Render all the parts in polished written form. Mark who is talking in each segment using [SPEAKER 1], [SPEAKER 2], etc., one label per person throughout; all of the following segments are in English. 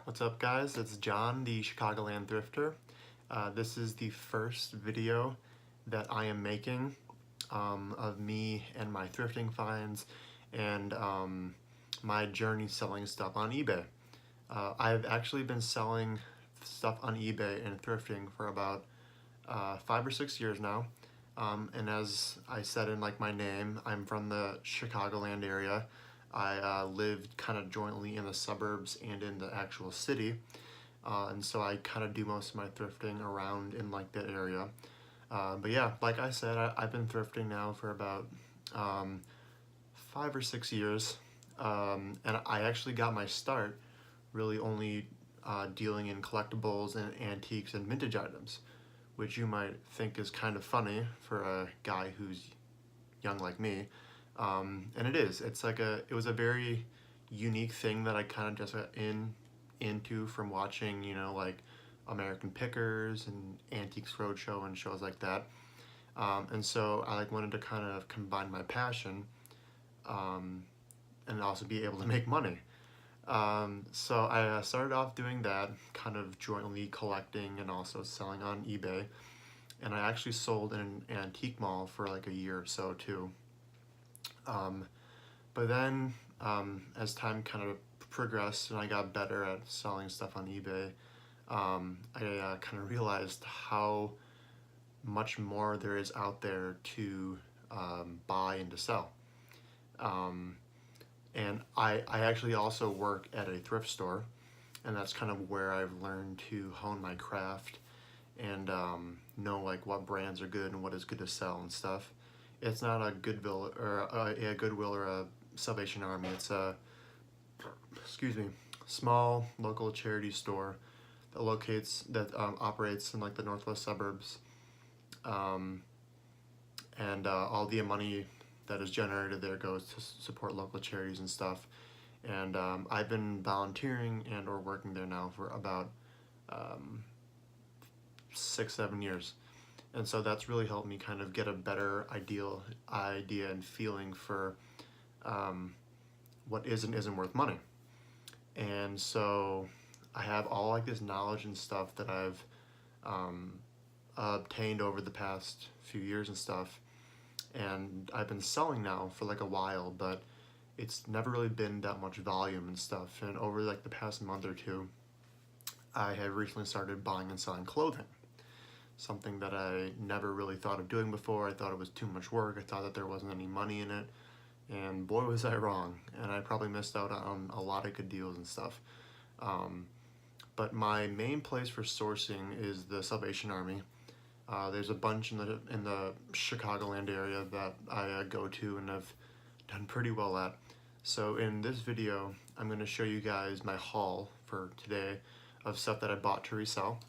[SPEAKER 1] What's up, guys? It's John, the Chicagoland Thrifter. This is the first video that I am making of me and my thrifting finds and my journey selling stuff on eBay. I've actually been selling stuff on eBay and thrifting for about 5 or 6 years now. And as I said in my name, I'm from the Chicagoland area. I lived kind of jointly in the suburbs and in the actual city, and so I kind of do most of my thrifting around in that area. But yeah, like I said, I've been thrifting now for about 5 or 6 years, and I actually got my start really only dealing in collectibles and antiques and vintage items, which you might think is kind of funny for a guy who's young like me. And it is. It was a very unique thing that I kind of just got into from watching, American Pickers and Antiques Roadshow and shows like that. And so I wanted to kind of combine my passion and also be able to make money. So I started off doing that, kind of jointly collecting and also selling on eBay. And I actually sold in an antique mall for a year or so too. But then as time kind of progressed and I got better at selling stuff on eBay, I kind of realized how much more there is out there to buy and to sell. And I actually also work at a thrift store, and that's kind of where I've learned to hone my craft and know what brands are good and what is good to sell and stuff. It's not a Goodwill or a Salvation Army. It's a small local charity store that operates in the northwest suburbs, and all the money that is generated there goes to support local charities and stuff. And I've been volunteering and or working there now for about 6-7 years. And so that's really helped me kind of get a better idea and feeling for what is and isn't worth money. And so I have all this knowledge and stuff that I've obtained over the past few years and stuff. And I've been selling now for a while, but it's never really been that much volume and stuff. And over the past month or two, I have recently started buying and selling clothing. Something that I never really thought of doing before. I thought it was too much work. I thought that there wasn't any money in it. And boy, was I wrong. And I probably missed out on a lot of good deals and stuff. But my main place for sourcing is the Salvation Army. There's a bunch in the Chicagoland area that I go to and have done pretty well at. So in this video, I'm going to show you guys my haul for today of stuff that I bought to resell.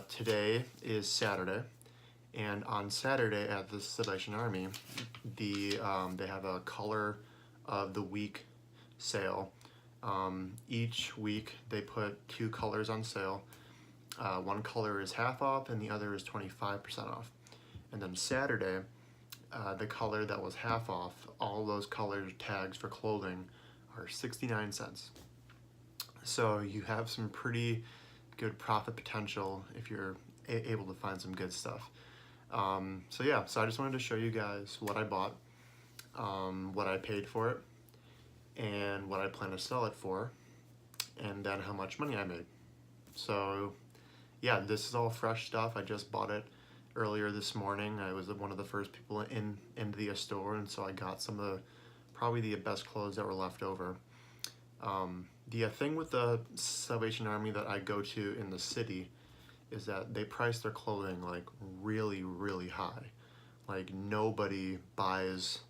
[SPEAKER 1] Today is Saturday, and on Saturday at the Salvation Army, they have a color of the week sale. Each week they put 2 colors on sale. One color is half off and the other is 25% off. And then Saturday, the color that was half off, all those color tags for clothing are 69 cents. So you have some pretty good profit potential if you're able to find some good stuff. So I just wanted to show you guys what I bought, what I paid for it, and what I plan to sell it for, and then how much money I made. So yeah, this is all fresh stuff. I just bought it earlier this morning. I was one of the first people in the store, and so I got some of probably the best clothes that were left over. The thing with the Salvation Army that I go to in the city is that they price their clothing really, really high. Nobody buys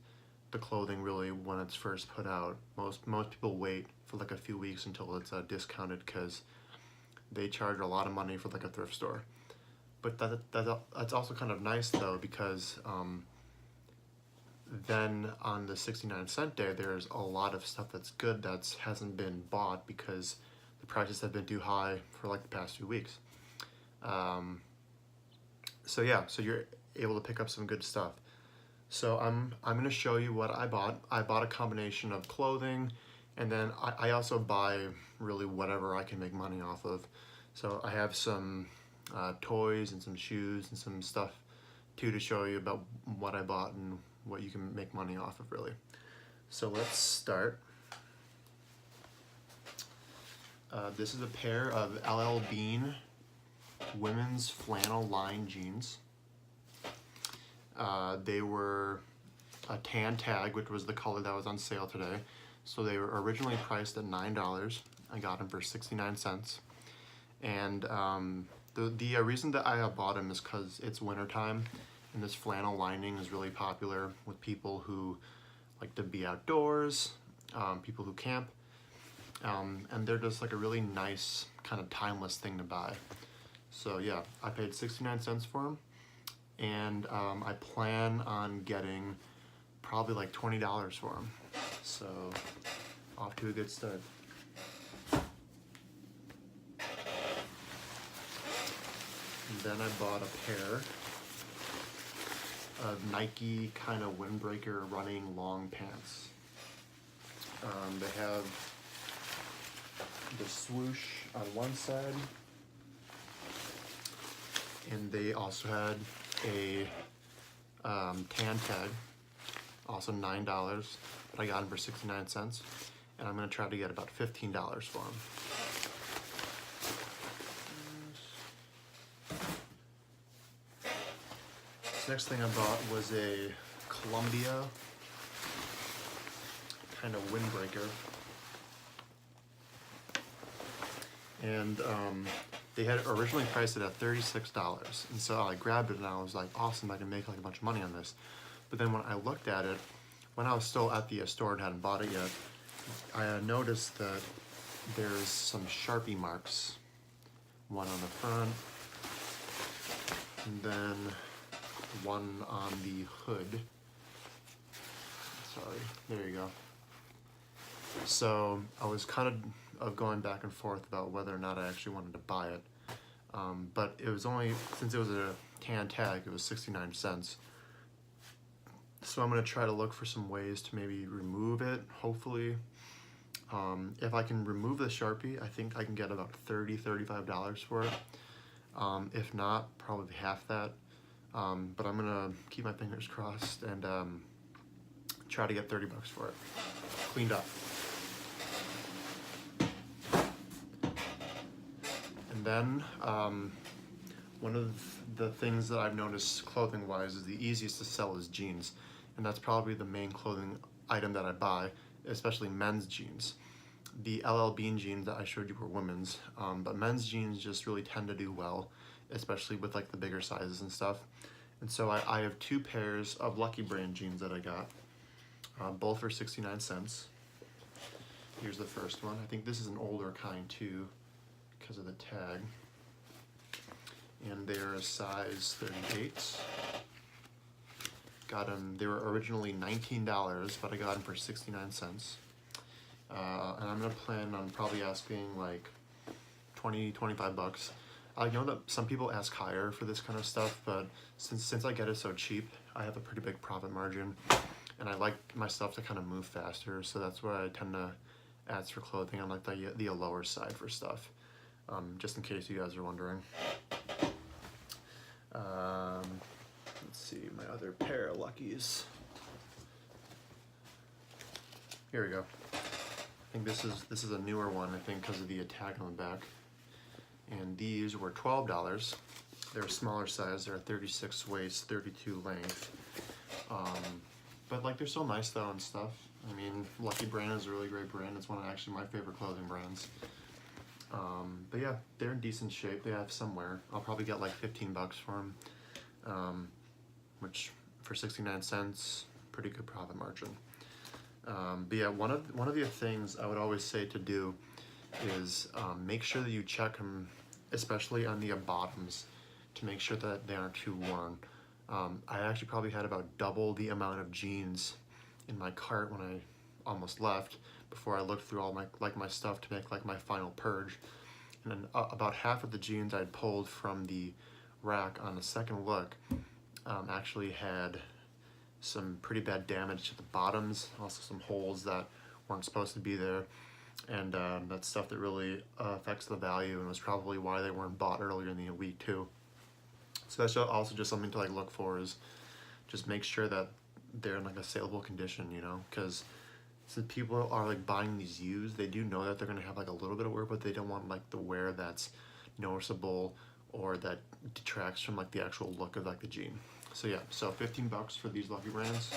[SPEAKER 1] the clothing really when it's first put out. Most people wait for a few weeks until it's discounted because they charge a lot of money for a thrift store. But that's also kind of nice though, because then on the 69-cent day, there's a lot of stuff that's good that hasn't been bought because the prices have been too high for the past few weeks. So you're able to pick up some good stuff. So I'm going to show you what I bought. I bought a combination of clothing And then I also buy really whatever I can make money off of. So I have some toys and some shoes and some stuff too to show you about what I bought and what you can make money off of, really. So let's start. This is a pair of LL Bean women's flannel line jeans. They were a tan tag, which was the color that was on sale today. So they were originally priced at $9. I got them for 69 cents. And the reason that I bought them is because it's wintertime, and this flannel lining is really popular with people who like to be outdoors, people who camp, and they're just like a really nice kind of timeless thing to buy. So yeah, I paid 69 cents for them, and I plan on getting probably like $20 for them. So off to a good start. And then I bought a pair of Nike kind of windbreaker running long pants. They have the swoosh on one side, and they also had a tan tag, also $9, but I got them for 69 cents, and I'm gonna try to get about $15 for them. This next thing I bought was a Columbia kind of windbreaker, and they had originally priced it at $36, and so I grabbed it and I was like, awesome, I can make like a bunch of money on this. But then when I looked at it, when I was still at the store and hadn't bought it yet, I noticed that there's some Sharpie marks, one on the front, and then one on the hood. Sorry, there you go. So I was kind of going back and forth about whether or not I actually wanted to buy it. But it was only, since it was a tan tag, it was 69 cents. So I'm gonna try to look for some ways to maybe remove it, hopefully. If I can remove the Sharpie, I think I can get about $30, $35 for it. If not, probably half that. But I'm gonna keep my fingers crossed and try to get $30 for it, cleaned up. And then one of the things that I've noticed clothing-wise is the easiest to sell is jeans, and that's probably the main clothing item that I buy, especially men's jeans. The LL Bean jeans that I showed you were women's, but men's jeans just really tend to do well, especially with like the bigger sizes and stuff. And so I have two pairs of Lucky Brand jeans that I got, both for 69 cents. Here's the first one. I think this is an older kind too, because of the tag. And they're a size 38. Got them, they were originally $19, but I got them for 69 cents. And I'm gonna plan on probably asking like 20, 25 bucks. I know that some people ask higher for this kind of stuff, but since I get it so cheap, I have a pretty big profit margin, and I like my stuff to kind of move faster, so that's why I tend to ask for clothing on like the lower side for stuff, just in case you guys are wondering. Let's see, my other pair of Luckies. Here we go. I think this is a newer one, I think, because of the tag on the back. And these were $12. They're a smaller size. They're a 36 waist, 32 length. But like they're so nice though and stuff. I mean, Lucky Brand is a really great brand. It's one of actually my favorite clothing brands. But yeah, they're in decent shape. They have some wear. I'll probably get like 15 bucks for them, which for 69 cents, pretty good profit margin. But yeah, one of the things I would always say to do is make sure that you check them, especially on the bottoms, to make sure that they aren't too worn. I actually probably had about double the amount of jeans in my cart when I almost left, before I looked through all my stuff to make like my final purge. And then about half of the jeans I'd pulled from the rack on the second look actually had some pretty bad damage to the bottoms, also some holes that weren't supposed to be there. And that's stuff that really affects the value, and was probably why they weren't bought earlier in the week too. So that's also just something to like look for, is just make sure that they're in like a saleable condition, you know, because since people are like buying these used, they do know that they're gonna have like a little bit of wear, but they don't want like the wear that's noticeable or that detracts from like the actual look of like the jean. So yeah, so $15 for these Lucky Brands.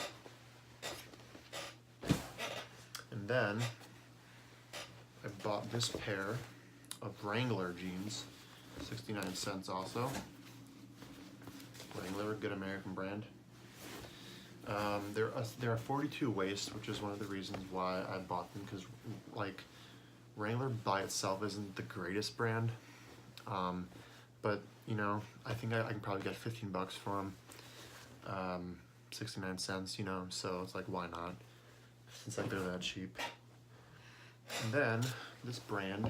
[SPEAKER 1] And then I bought this pair of Wrangler jeans, 69 cents also. Wrangler, good American brand. There are 42 waist, which is one of the reasons why I bought them, because like Wrangler by itself isn't the greatest brand, but you know, I think I can probably get $15 for them, 69 cents, you know, so it's like, why not, since like they're that cheap. And then this brand,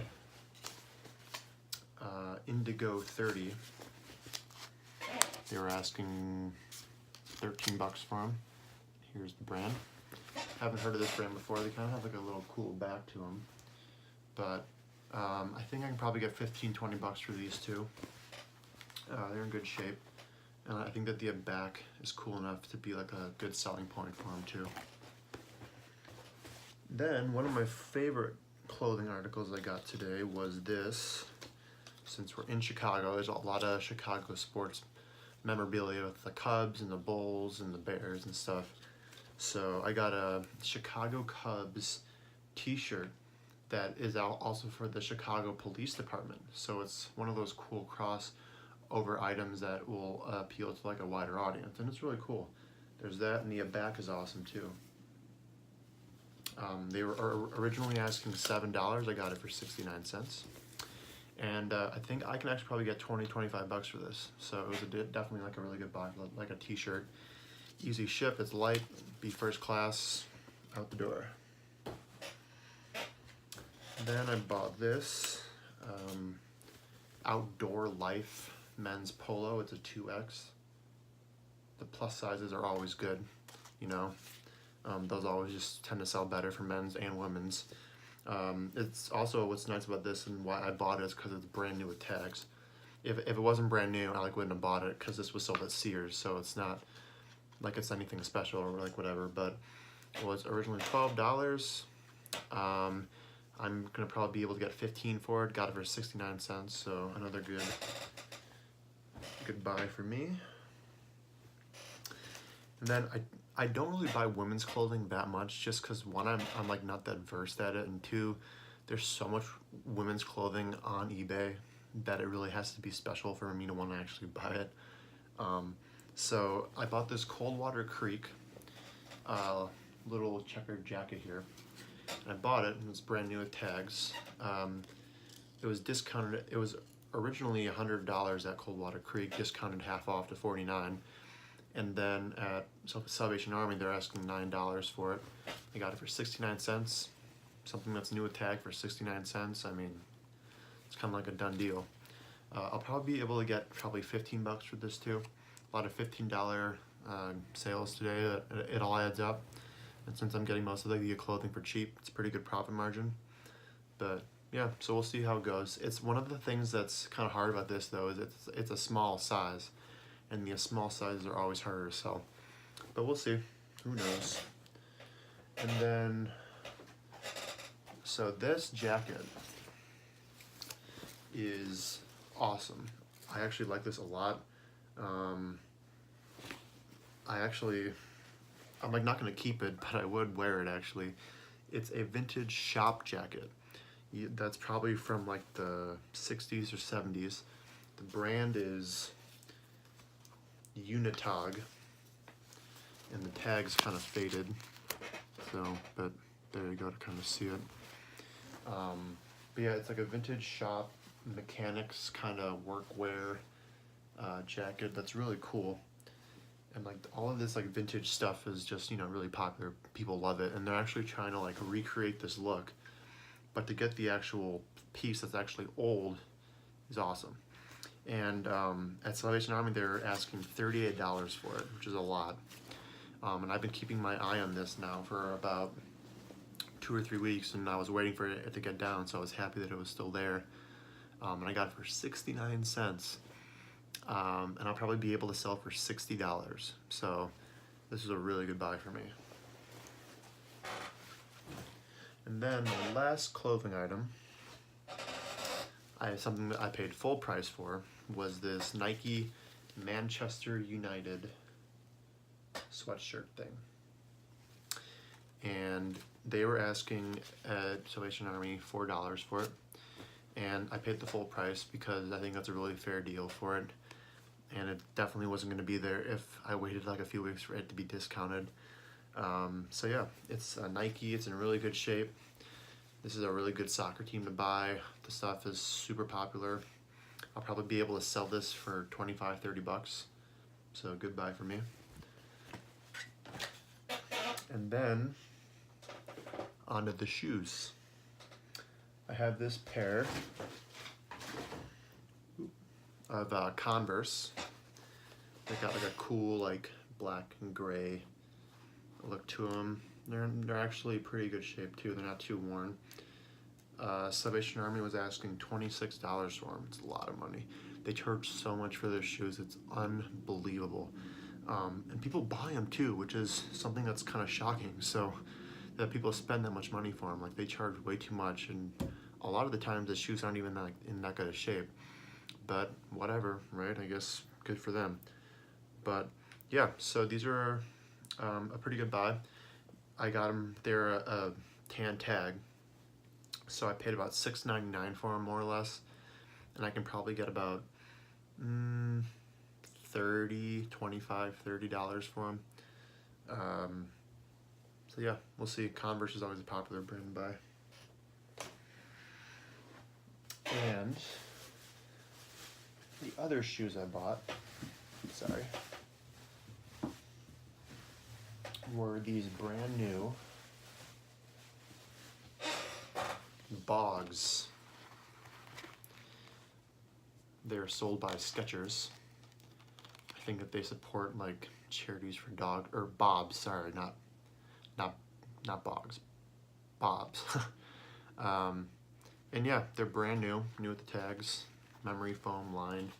[SPEAKER 1] Indigo 30, they were asking $13 for them. Here's the brand. Haven't heard of this brand before. They kind of have like a little cool back to them, but I think I can probably get $15-20 for these two. They're in good shape, and I think that the back is cool enough to be like a good selling point for them too. Then one of my favorite clothing articles I got today was this. Since we're in Chicago, there's a lot of Chicago sports memorabilia with the Cubs and the Bulls and the Bears and stuff. So I got a Chicago Cubs t-shirt that is also for the Chicago Police Department. So it's one of those cool crossover items that will appeal to like a wider audience, and it's really cool. There's that, and the back is awesome too. They were originally asking $7. I got it for 69 cents. And I think I can actually probably get $20-25 for this. So it was definitely like a really good buy for like a t-shirt. Easy ship, it's light, be first class, out the door. Then I bought this Outdoor Life men's polo. It's a 2X. The plus sizes are always good, you know. Those always just tend to sell better for men's and women's. It's also, what's nice about this and why I bought it is because it's brand new with tags. If it wasn't brand new, I like wouldn't have bought it, because this was sold at Sears, so it's not like it's anything special or like whatever. But it was originally $12. I'm gonna probably be able to get 15 for it. Got it for 69 cents, so another good buy for me. And then I don't really buy women's clothing that much, just because one, I'm like not that versed at it, and two, there's so much women's clothing on eBay that it really has to be special for me to want to actually buy it. So I bought this Coldwater Creek little checkered jacket here, and I bought it, and it's brand new with tags. It was discounted. It was originally $100 at Coldwater Creek, discounted half off to $49. And then at Salvation Army, they're asking $9 for it. I got it for 69 cents. Something that's new with tag for 69 cents. I mean, it's kind of like a done deal. I'll probably be able to get probably $15 for this too. A lot of $15 sales today. It all adds up. And since I'm getting most of the clothing for cheap, it's a pretty good profit margin. But yeah, so we'll see how it goes. It's one of the things that's kind of hard about this though, is it's a small size. And the small sizes are always harder to sell. But we'll see. Who knows? And then, so this jacket is awesome. I actually like this a lot. I'm like not gonna keep it, but I would wear it actually. It's a vintage shop jacket. That's probably from like the 60s or 70s. The brand is Unitog, and the tag's kind of faded, so, but there you go to kind of see it. But yeah, it's like a vintage shop mechanics kind of workwear jacket that's really cool. And like all of this like vintage stuff is just, you know, really popular. People love it, and they're actually trying to like recreate this look, but to get the actual piece that's actually old is awesome. And at Salvation Army, they're asking $38 for it, which is a lot. And I've been keeping my eye on this now for about 2 or 3 weeks, and I was waiting for it to get down, so I was happy that it was still there. And I got it for 69 cents. And I'll probably be able to sell it for $60. So this is a really good buy for me. And then the last clothing item, something that I paid full price for, was this Nike Manchester United sweatshirt thing. And they were asking at Salvation Army $4 for it. And I paid the full price because I think that's a really fair deal for it. And it definitely wasn't going to be there if I waited like a few weeks for it to be discounted. So yeah, it's Nike, it's in really good shape. This is a really good soccer team to buy. The stuff is super popular. I'll probably be able to sell this for 25, 30 bucks. So good buy for me. And then onto the shoes. I have this pair of Converse. They got like a cool like black and gray look to them. They're actually pretty good shape too. They're not too worn. Salvation Army was asking $26 for them. It's a lot of money. They charge so much for their shoes. It's unbelievable. And people buy them too, which is something that's kind of shocking. So that people spend that much money for them. Like they charge way too much, and a lot of the times the shoes aren't even like in that good of shape. But whatever, right? I guess good for them. But yeah, so these are a pretty good buy. I got them. They're a tan tag, so I paid about $6.99 for them, more or less, and I can probably get about $30 for them. So yeah, we'll see. Converse is always a popular brand to buy. And the other shoes I bought, were these brand new Bogs. They're sold by Skechers. I think that they support like charities for dog, or Bob's, sorry, not Bogs, Bob's. And yeah, they're brand new with the tags, memory foam lined,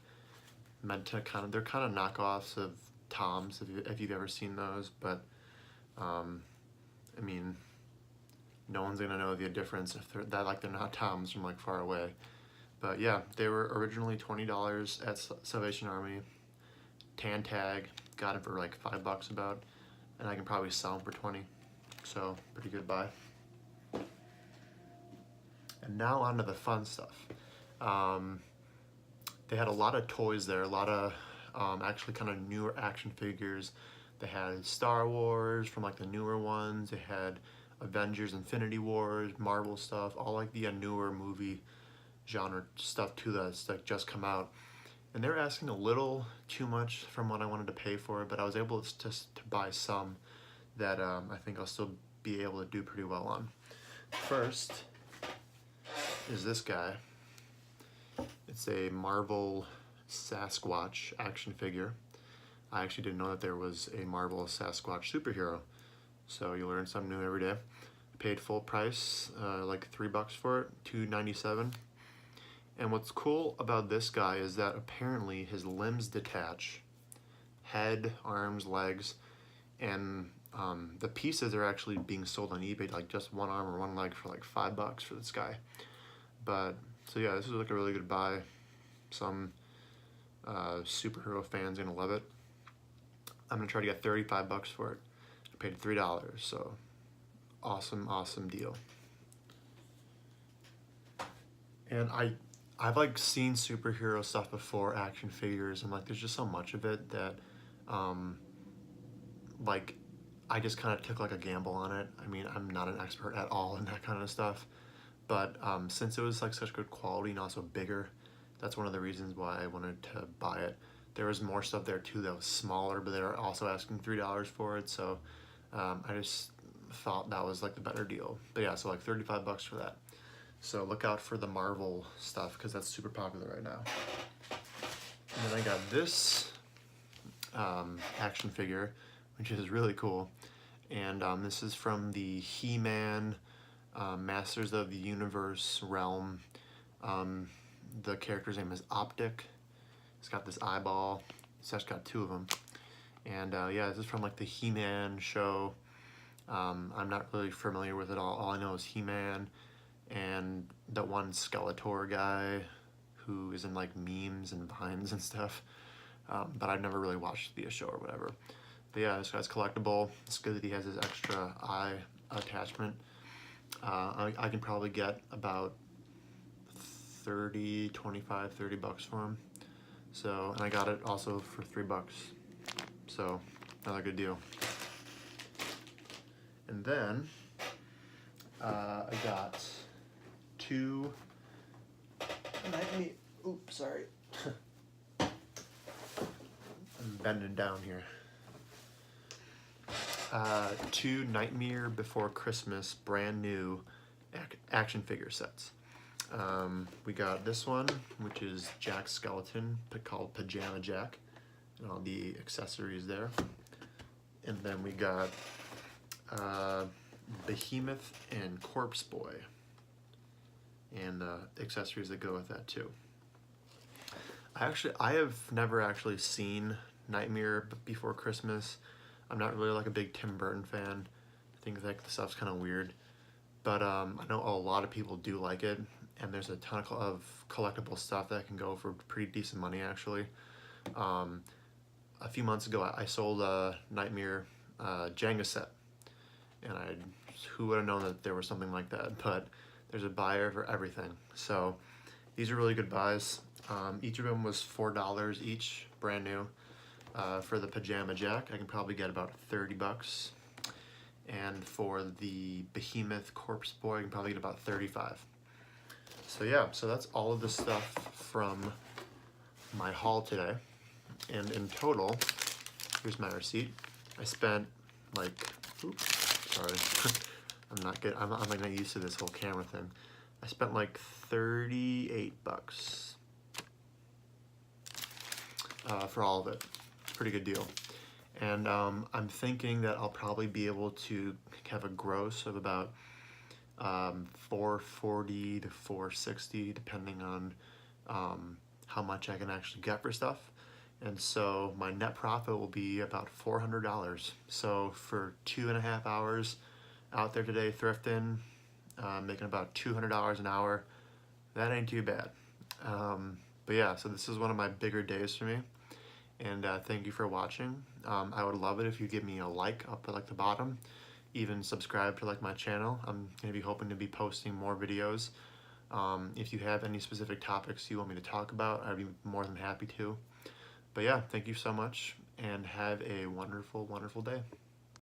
[SPEAKER 1] meant to they're kind of knockoffs of Toms, if you've ever seen those, but I mean, no one's gonna know the difference if they're not Toms from like far away. But yeah, they were originally $20 at Salvation Army, tan tag, got it for like $5 about, and I can probably sell them for 20, so pretty good buy. And now onto the fun stuff. They had a lot of toys there, a lot of actually kind of newer action figures. They had Star Wars from like the newer ones. They had Avengers, Infinity Wars, Marvel stuff, all like the newer movie genre stuff too that's like just come out. And they were asking a little too much from what I wanted to pay for it, but I was able to buy some that I think I'll still be able to do pretty well on. First is this guy. It's a Marvel Sasquatch action figure. I actually didn't know that there was a Marvel Sasquatch superhero, so you learn something new every day. I paid full price, like $3 for it, $2.97. And what's cool about this guy is that apparently his limbs detach, head, arms, legs, and the pieces are actually being sold on eBay, like just one arm or one leg for like $5 for this guy. But so yeah, this is like a really good buy. Some superhero fans are gonna love it. I'm gonna try to get $35 for it. I paid $3, so awesome deal. And I've like seen superhero stuff before, action figures, and like there's just so much of it that like I just kind of took like a gamble on it. I mean, I'm not an expert at all in that kind of stuff, but since it was like such good quality and also bigger, that's one of the reasons why I wanted to buy it. There was more stuff there too that was smaller, but they were also asking $3 for it, so I just thought that was like the better deal. But yeah, so like $35 for that. So look out for the Marvel stuff because that's super popular right now. And then I got this action figure, which is really cool. And this is from the He-Man Masters of the Universe realm. The character's name is Optic. It's got this eyeball. It's actually got two of them. And yeah, this is from like the He-Man show. I'm not really familiar with it all I know is He-Man and that one Skeletor guy who is in like memes and vines and stuff. But I've never really watched the show or whatever. But yeah, this guy's collectible. It's good that he has his extra eye attachment. I can probably get about 30 bucks for him. So, and I got it also for $3. So, another good deal. And then, I got two oops, sorry. I'm bending down here. Two Nightmare Before Christmas brand new action figure sets. We got this one, which is Jack's skeleton, called Pajama Jack, and all the accessories there. And then we got Behemoth and Corpse Boy, and the accessories that go with that too. I have never actually seen Nightmare Before Christmas. I'm not really like a big Tim Burton fan. I think like the stuff's kind of weird, but I know a lot of people do like it, and there's a ton of collectible stuff that can go for pretty decent money actually. A few months ago, I sold a Nightmare Jenga set, and who would have known that there was something like that? But there's a buyer for everything. So these are really good buys. Each of them was $4 each, brand new. For the Pajama Jack, I can probably get about 30 bucks. And for the Behemoth Corpse Boy, I can probably get about 35. So yeah, so that's all of the stuff from my haul today. And in total, here's my receipt. I spent like, oops, sorry. I'm not used to this whole camera thing. I spent like 38 bucks for all of it. Pretty good deal. And I'm thinking that I'll probably be able to have a gross of about $440 to $460, depending on how much I can actually get for stuff. And so my net profit will be about $400. So for 2.5 hours out there today thrifting, making about $200 an hour, that ain't too bad. But yeah, so this is one of my bigger days for me. And thank you for watching. I would love it if you give me a like up at like the bottom. Even subscribe to like my channel. I'm gonna be hoping to be posting more videos. If you have any specific topics you want me to talk about, I'd be more than happy to. But yeah, thank you so much, and have a wonderful, wonderful day.